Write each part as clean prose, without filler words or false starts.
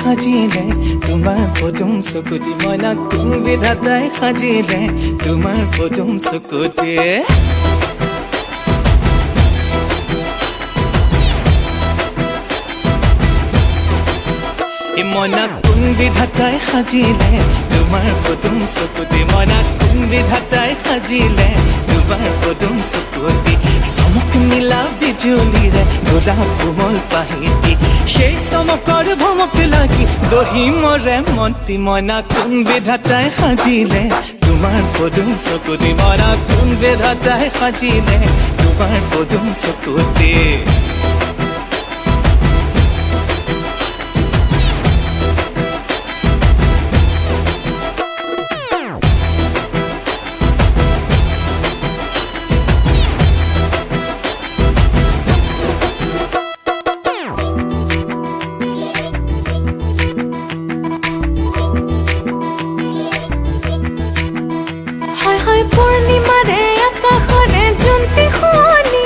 সাজিলে তোমাৰ পদুম চকুতি মনা কোন বিধাতাই সাজিলে তোমাৰ পদুম চকুতি মনা কোন বিধাতাই সাজিলে তোমাৰ পদুম চকুতি মনা কোন বিধাতাই সাজিলে তোমাৰ পদুম চকুতি চমক নীলা বিজুলীৰে গোলাপ কোমল পাহিতি সেই চমকৰ ভমক লাগি দহি মৰে মন্তি মনা কোন বিধাতাই সাজিলে তোমাৰ পদুম চকুতি মনা কোন বিধাতাই সাজিলে তোমাৰ পদুম চকুতি পূৰ্ণিমাৰে আকাশৰে জোনটি শুৱনি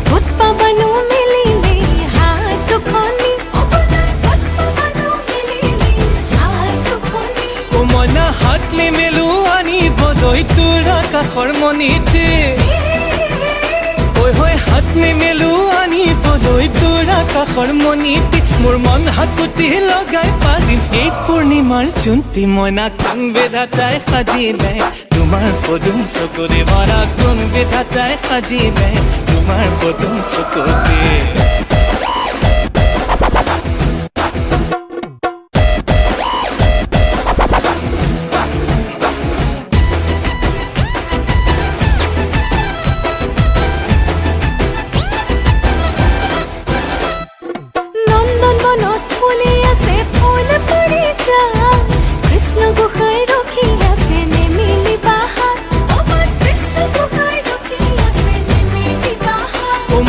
ভূত পাবানো মিলিলি হাত দুখনি মনা হাত নিমেলো আনিবলৈ তোৰ আকাশৰ মণিতে হৈ হাত নিমেলো আনিবলৈ তোৰ আকাশৰ মণিতে মোৰ মন হাকুতি লগাই পাৰিম এই পূৰ্ণিমাৰ জোনটি মনা কোন বিধাতাই সাজিলে তোমাৰ পদুম চকুতি মনা কোন বিধাতাই সাজিলে তোমাৰ পদুম চকুতি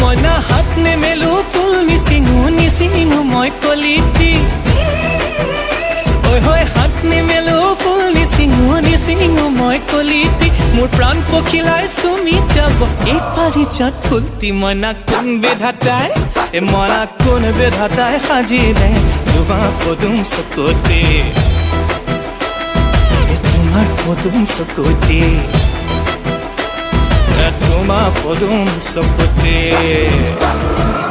মনা হাত নেমেলো ফুল নিচিঙো মই কলিতি হয় হাত নেমেলো ফুল নিচিঙো মই কলিতি মোৰ প্ৰাণ পখিলাই চুমি যাব এই পাৰিজাত ফুলটি মনা কোন বিধাতাই মনা কোন বিধাতাই সাজিলে তোমাৰ পদুম চকুতি তোমাৰ পদুম চকুতি Tumar Podum Sokuti